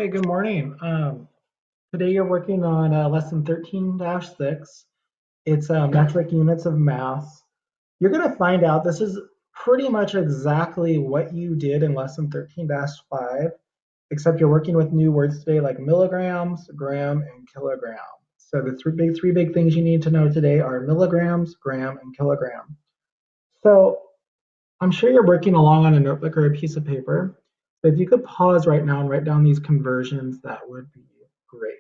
Hey, good morning. Today you're working on lesson 13-6. It's metric units of mass. You're going to find out this is pretty much exactly what you did in lesson 13-5, except you're working with new words today like milligrams, gram, and kilogram. So the three big things you need to know today are milligrams, gram, and kilogram. So I'm sure you're working along on a notebook or a piece of paper. So if you could pause right now and write down these conversions, that would be great.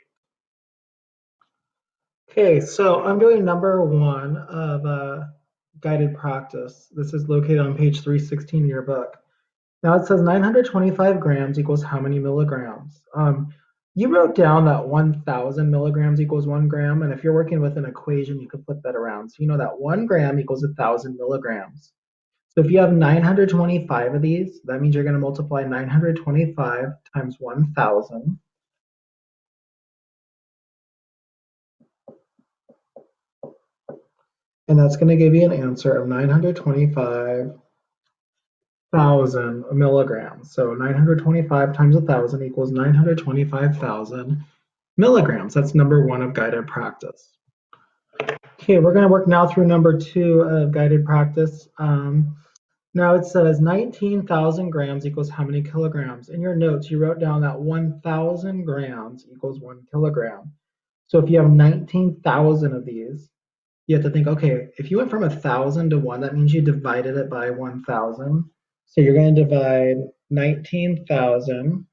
Okay, so I'm doing number one of guided practice. This is located on page 316 in your book. Now it says 925 grams equals how many milligrams? You wrote down that 1,000 milligrams equals 1 gram, and if you're working with an equation, you could flip that around. So you know that 1 gram equals 1,000 milligrams. So if you have 925 of these, that means you're going to multiply 925 times 1,000. And that's going to give you an answer of 925,000 milligrams. So 925 times 1,000 equals 925,000 milligrams. That's number one of guided practice. Okay, we're going to work now through number two of guided practice. Now it says 19,000 grams equals how many kilograms? In your notes, you wrote down that 1,000 grams equals 1 kilogram. So if you have 19,000 of these, you have to think, okay, if you went from 1,000 to 1, that means you divided it by 1,000. So you're going to divide 19,000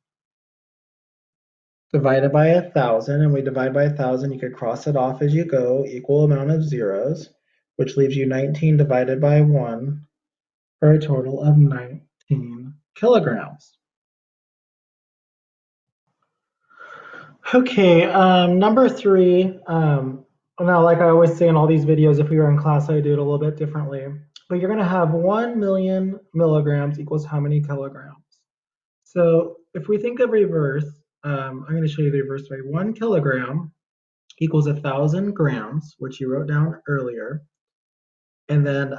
divided by 1,000, and we divide by 1,000. You could cross it off as you go, equal amount of zeros, which leaves you 19 divided by 1 for a total of 19 kilograms. Okay, number three. Now, like I always say in all these videos, if we were in class, I do it a little bit differently. But you're going to have 1 million milligrams equals how many kilograms? So if we think of reverse, I'm going to show you the reverse way. 1 kilogram equals 1,000 grams, which you wrote down earlier. And then,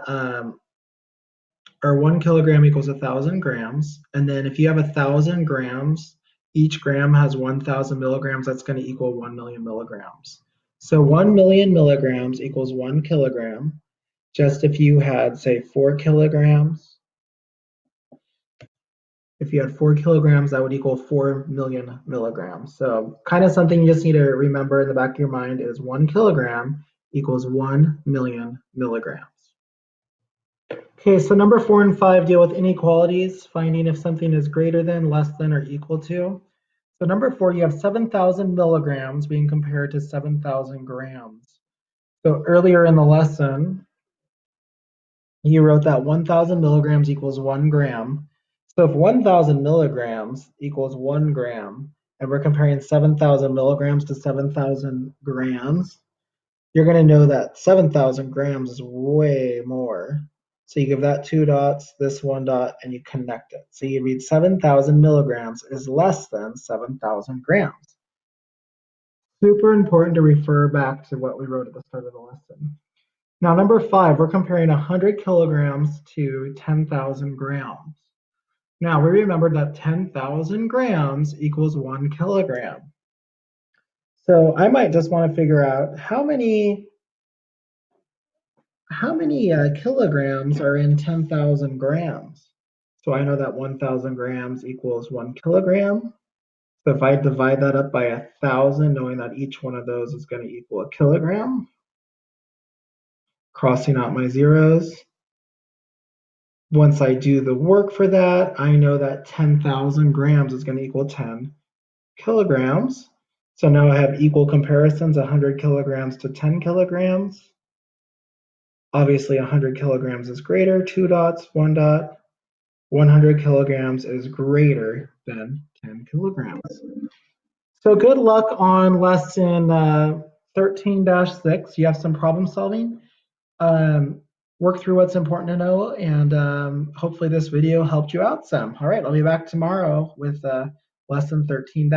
or 1 kilogram equals 1,000 grams. And then if you have 1,000 grams, each gram has 1,000 milligrams. That's going to equal 1 million milligrams. So 1 million milligrams equals 1 kilogram. Just if you had, say, 4 kilograms, if you had 4 kilograms, that would equal 4 million milligrams. So kind of something you just need to remember in the back of your mind is 1 kilogram equals 1 million milligrams. Okay, so number 4 and 5 deal with inequalities, finding if something is greater than, less than, or equal to. So number 4, you have 7,000 milligrams being compared to 7,000 grams. So earlier in the lesson, you wrote that 1,000 milligrams equals 1 gram. So if 1,000 milligrams equals 1 gram, and we're comparing 7,000 milligrams to 7,000 grams, you're going to know that 7,000 grams is way more. So you give that 2 dots, this 1 dot, and you connect it. So you read 7,000 milligrams is less than 7,000 grams. Super important to refer back to what we wrote at the start of the lesson. Now, number 5, we're comparing 100 kilograms to 10,000 grams. Now, we remembered that 10,000 grams equals 1 kilogram. So I might just want to figure out how many kilograms are in 10,000 grams. So I know that 1,000 grams equals 1 kilogram. So if I divide that up by 1,000, knowing that each one of those is going to equal a kilogram, crossing out my zeros. Once I do the work for that, I know that 10,000 grams is going to equal 10 kilograms. So now I have equal comparisons, 100 kilograms to 10 kilograms. Obviously 100 kilograms is greater, 2 dots, 1 dot. 100 kilograms is greater than 10 kilograms. So good luck on lesson 13-6. You have some problem solving. Work through what's important to know, and hopefully this video helped you out some. All right, I'll be back tomorrow with lesson 13.